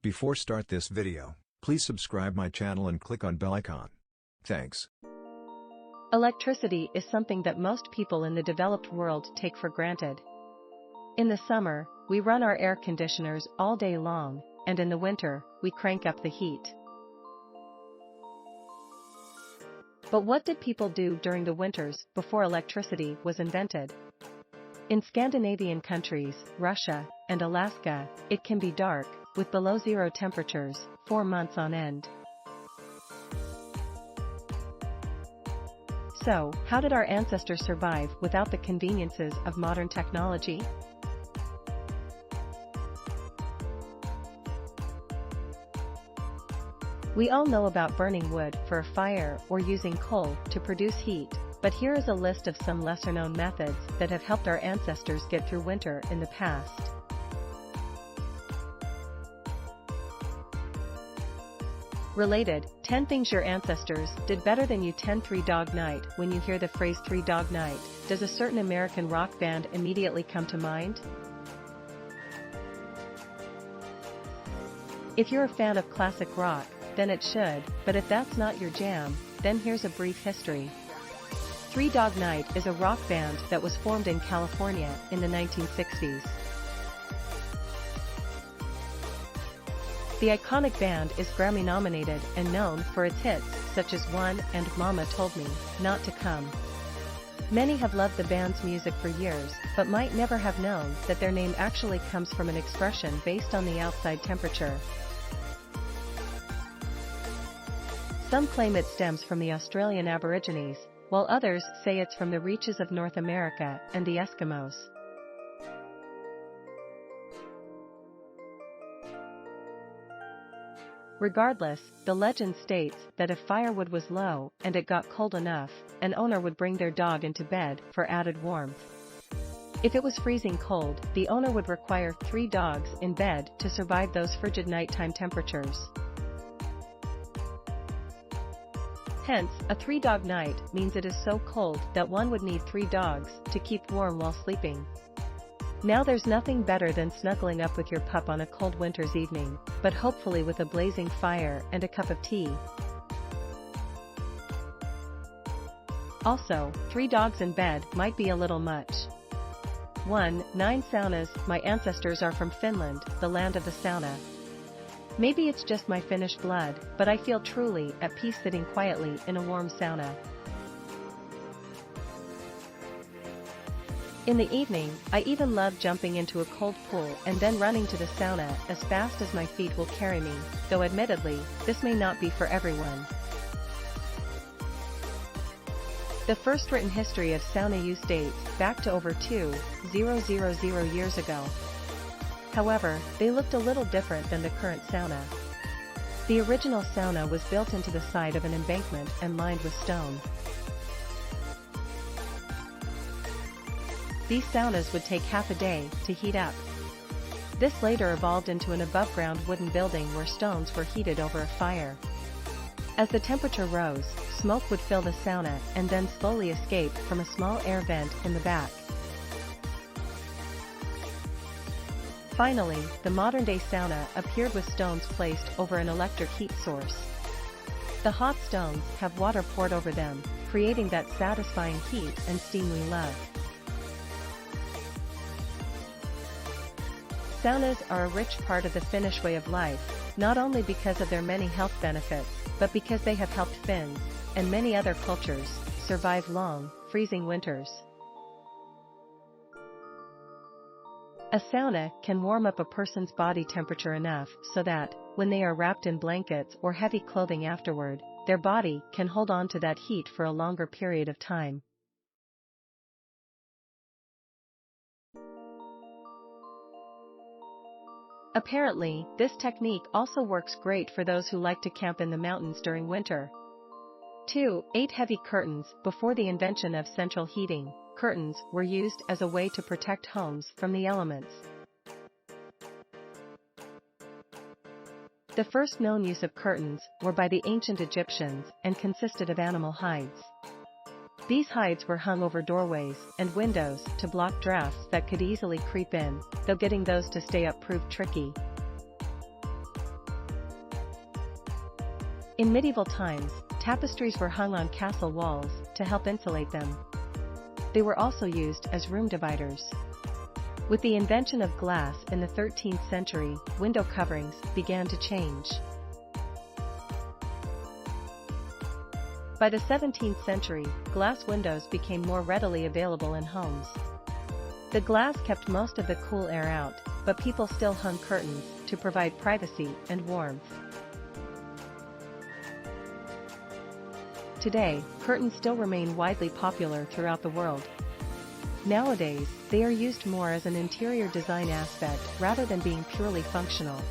Before start this video, please subscribe my channel and click on bell icon. Thanks. Electricity is something that most people in the developed world take for granted. In the summer, we run our air conditioners all day long, and in the winter, we crank up the heat. But what did people do during the winters before electricity was invented? In Scandinavian countries, Russia, and Alaska, it can be dark, with below zero temperatures, 4 months on end. So, how did our ancestors survive without the conveniences of modern technology? We all know about burning wood for a fire or using coal to produce heat, but here is a list of some lesser-known methods that have helped our ancestors get through winter in the past. Related, 10 things your ancestors did better than you. 10 Three Dog Night. When you hear the phrase Three Dog Night, does a certain American rock band immediately come to mind? If you're a fan of classic rock, then it should, but if that's not your jam, then here's a brief history. Three Dog Night is a rock band that was formed in California in the 1960s. The iconic band is Grammy-nominated and known for its hits such as One and Mama Told Me Not to Come. Many have loved the band's music for years, but might never have known that their name actually comes from an expression based on the outside temperature. Some claim it stems from the Australian Aborigines, while others say it's from the reaches of North America and the Eskimos. Regardless, the legend states that if firewood was low and it got cold enough, an owner would bring their dog into bed for added warmth. If it was freezing cold, the owner would require 3 dogs in bed to survive those frigid nighttime temperatures. Hence, a 3-dog night means it is so cold that one would need 3 dogs to keep warm while sleeping. Now there's nothing better than snuggling up with your pup on a cold winter's evening, but hopefully with a blazing fire and a cup of tea. Also, 3 dogs in bed might be a little much. 1. 9 saunas. My ancestors are from Finland, the land of the sauna. Maybe it's just my Finnish blood, but I feel truly at peace sitting quietly in a warm sauna. In the evening, I even love jumping into a cold pool and then running to the sauna as fast as my feet will carry me, though admittedly, this may not be for everyone. The first written history of sauna use dates back to over 2,000 years ago. However, they looked a little different than the current sauna. The original sauna was built into the side of an embankment and lined with stone. These saunas would take half a day to heat up. This later evolved into an above-ground wooden building where stones were heated over a fire. As the temperature rose, smoke would fill the sauna and then slowly escape from a small air vent in the back. Finally, the modern-day sauna appeared with stones placed over an electric heat source. The hot stones have water poured over them, creating that satisfying heat and steam we love. Saunas are a rich part of the Finnish way of life, not only because of their many health benefits, but because they have helped Finns, and many other cultures, survive long, freezing winters. A sauna can warm up a person's body temperature enough so that, when they are wrapped in blankets or heavy clothing afterward, their body can hold on to that heat for a longer period of time. Apparently, this technique also works great for those who like to camp in the mountains during winter. 2. 8 heavy curtains. Before the invention of central heating, curtains were used as a way to protect homes from the elements. The first known use of curtains were by the ancient Egyptians and consisted of animal hides. These hides were hung over doorways and windows to block drafts that could easily creep in, though getting those to stay up proved tricky. In medieval times, tapestries were hung on castle walls to help insulate them. They were also used as room dividers. With the invention of glass in the 13th century, window coverings began to change. By the 17th century, glass windows became more readily available in homes. The glass kept most of the cool air out, but people still hung curtains to provide privacy and warmth. Today, curtains still remain widely popular throughout the world. Nowadays, they are used more as an interior design aspect rather than being purely functional.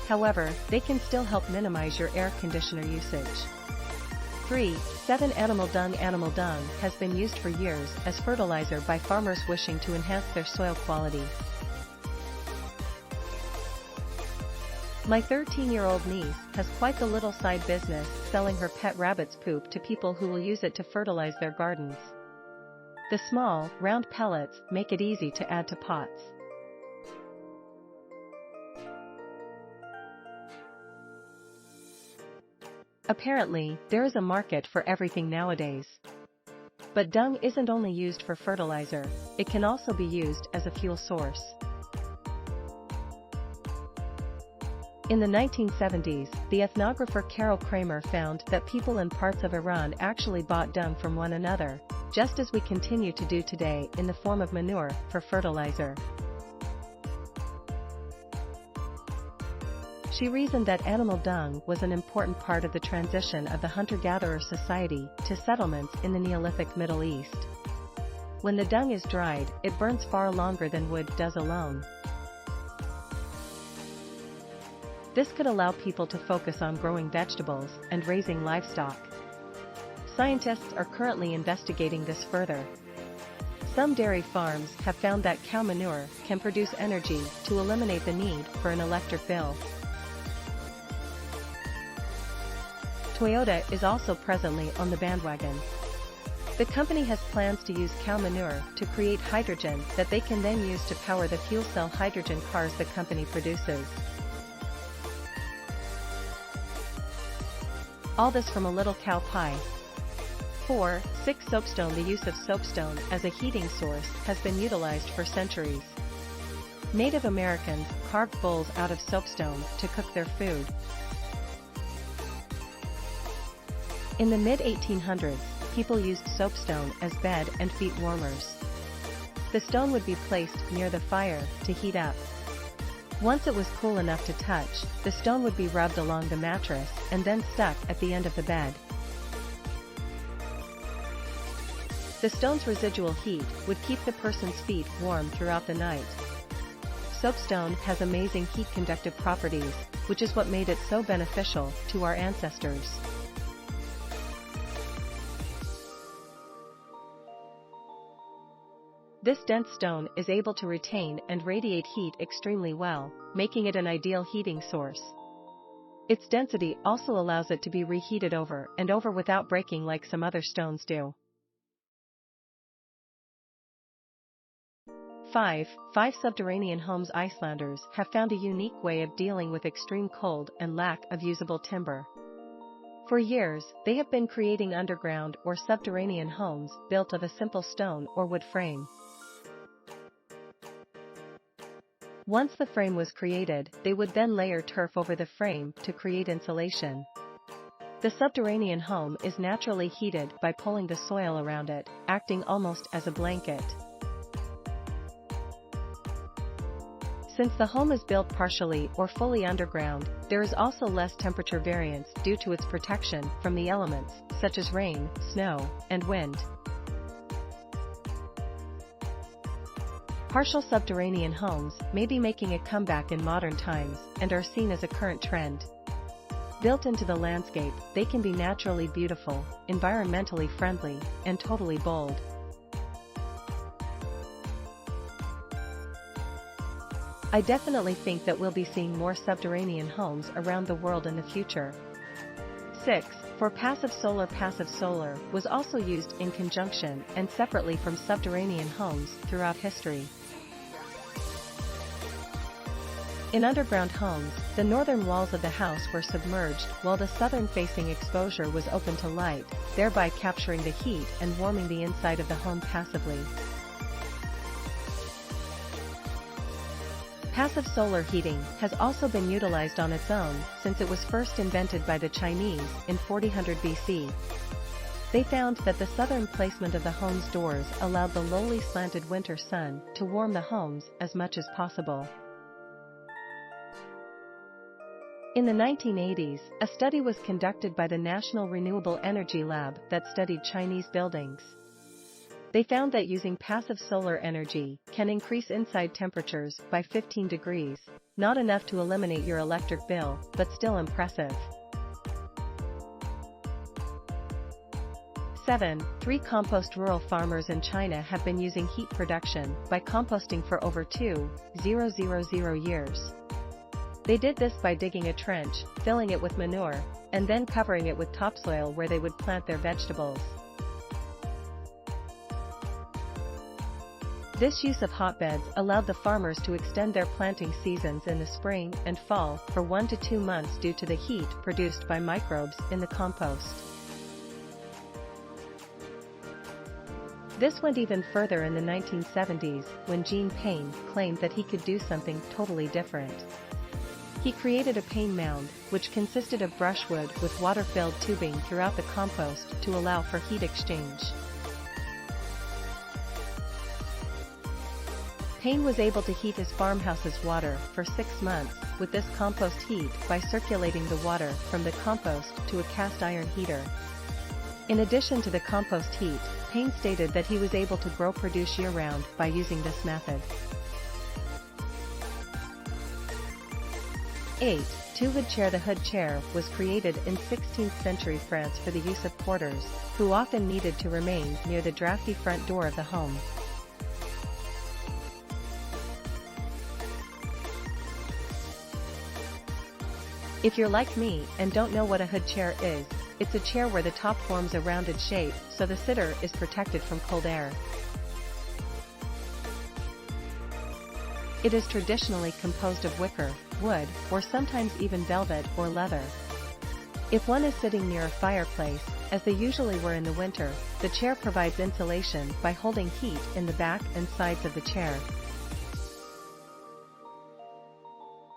However, they can still help minimize your air conditioner usage. 3. 7. Animal dung. Animal dung has been used for years as fertilizer by farmers wishing to enhance their soil quality. My 13-year-old niece has quite the little side business selling her pet rabbit's poop to people who will use it to fertilize their gardens. The small, round pellets make it easy to add to pots. Apparently, there is a market for everything nowadays. But dung isn't only used for fertilizer, it can also be used as a fuel source. In the 1970s, the ethnographer Carol Kramer found that people in parts of Iran actually bought dung from one another, just as we continue to do today in the form of manure for fertilizer. She reasoned that animal dung was an important part of the transition of the hunter-gatherer society to settlements in the Neolithic Middle East. When the dung is dried, it burns far longer than wood does alone. This could allow people to focus on growing vegetables and raising livestock. Scientists are currently investigating this further. Some dairy farms have found that cow manure can produce energy to eliminate the need for an electric bill. Toyota is also presently on the bandwagon. The company has plans to use cow manure to create hydrogen that they can then use to power the fuel cell hydrogen cars the company produces. All this from a little cow pie. 4. 6. Soapstone. The use of soapstone as a heating source has been utilized for centuries. Native Americans carved bowls out of soapstone to cook their food. In the mid-1800s, people used soapstone as bed and feet warmers. The stone would be placed near the fire to heat up. Once it was cool enough to touch, the stone would be rubbed along the mattress and then stuck at the end of the bed. The stone's residual heat would keep the person's feet warm throughout the night. Soapstone has amazing heat-conductive properties, which is what made it so beneficial to our ancestors. This dense stone is able to retain and radiate heat extremely well, making it an ideal heating source. Its density also allows it to be reheated over and over without breaking like some other stones do. 5. Subterranean homes. Icelanders have found a unique way of dealing with extreme cold and lack of usable timber. For years, they have been creating underground or subterranean homes built of a simple stone or wood frame. Once the frame was created, they would then layer turf over the frame to create insulation. The subterranean home is naturally heated by pulling the soil around it, acting almost as a blanket. Since the home is built partially or fully underground, there is also less temperature variance due to its protection from the elements, such as rain, snow, and wind. Partial subterranean homes may be making a comeback in modern times and are seen as a current trend. Built into the landscape, they can be naturally beautiful, environmentally friendly, and totally bold. I definitely think that we'll be seeing more subterranean homes around the world in the future. 6. For passive solar. Passive solar was also used in conjunction and separately from subterranean homes throughout history. In underground homes, the northern walls of the house were submerged while the southern-facing exposure was open to light, thereby capturing the heat and warming the inside of the home passively. Passive solar heating has also been utilized on its own since it was first invented by the Chinese in 400 BC. They found that the southern placement of the home's doors allowed the lowly slanted winter sun to warm the homes as much as possible. In the 1980s, a study was conducted by the National Renewable Energy Lab that studied Chinese buildings. They found that using passive solar energy can increase inside temperatures by 15 degrees, not enough to eliminate your electric bill, but still impressive. 7. 3 compost. Rural farmers in China have been using heat production by composting for over 2,000 years. They did this by digging a trench, filling it with manure, and then covering it with topsoil where they would plant their vegetables. This use of hotbeds allowed the farmers to extend their planting seasons in the spring and fall for 1 to 2 months due to the heat produced by microbes in the compost. This went even further in the 1970s when Jean Pain claimed that he could do something totally different. He created a pain mound, which consisted of brushwood with water-filled tubing throughout the compost to allow for heat exchange. Pain was able to heat his farmhouse's water for 6 months with this compost heat by circulating the water from the compost to a cast iron heater. In addition to the compost heat, Pain stated that he was able to grow produce year-round by using this method. 8. Two-hood chair. The hood chair was created in 16th century France for the use of porters, who often needed to remain near the drafty front door of the home. If you're like me and don't know what a hood chair is, it's a chair where the top forms a rounded shape so the sitter is protected from cold air. It is traditionally composed of wicker, wood, or sometimes even velvet or leather. If one is sitting near a fireplace, as they usually were in the winter, the chair provides insulation by holding heat in the back and sides of the chair.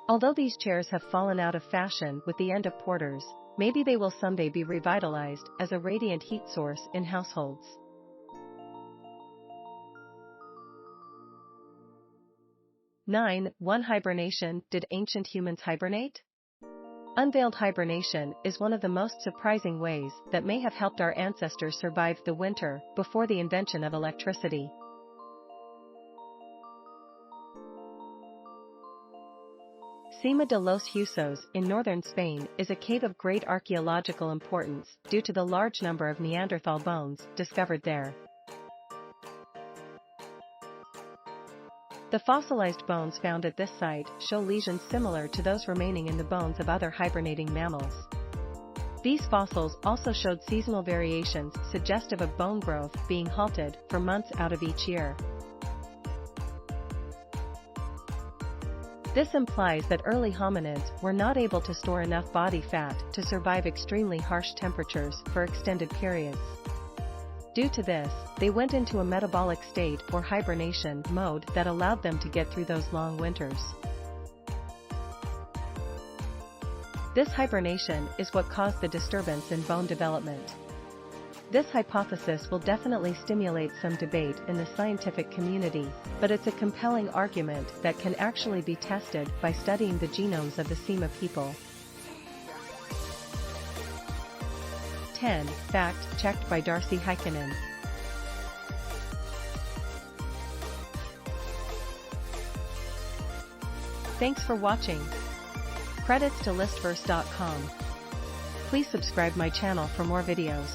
Although these chairs have fallen out of fashion with the end of porters, maybe they will someday be revitalized as a radiant heat source in households. 9. 1. Hibernation. Did ancient humans hibernate? Unveiled hibernation is one of the most surprising ways that may have helped our ancestors survive the winter before the invention of electricity. Cima de los Huesos in northern Spain is a cave of great archaeological importance due to the large number of Neanderthal bones discovered there. The fossilized bones found at this site show lesions similar to those remaining in the bones of other hibernating mammals. These fossils also showed seasonal variations suggestive of bone growth being halted for months out of each year. This implies that early hominids were not able to store enough body fat to survive extremely harsh temperatures for extended periods. Due to this, they went into a metabolic state or hibernation mode that allowed them to get through those long winters. This hibernation is what caused the disturbance in bone development. This hypothesis will definitely stimulate some debate in the scientific community, but it's a compelling argument that can actually be tested by studying the genomes of the Cima people. 10. Fact checked by Darcy Heikkinen. Thanks for watching. Credits to listverse.com. Please subscribe my channel for more videos.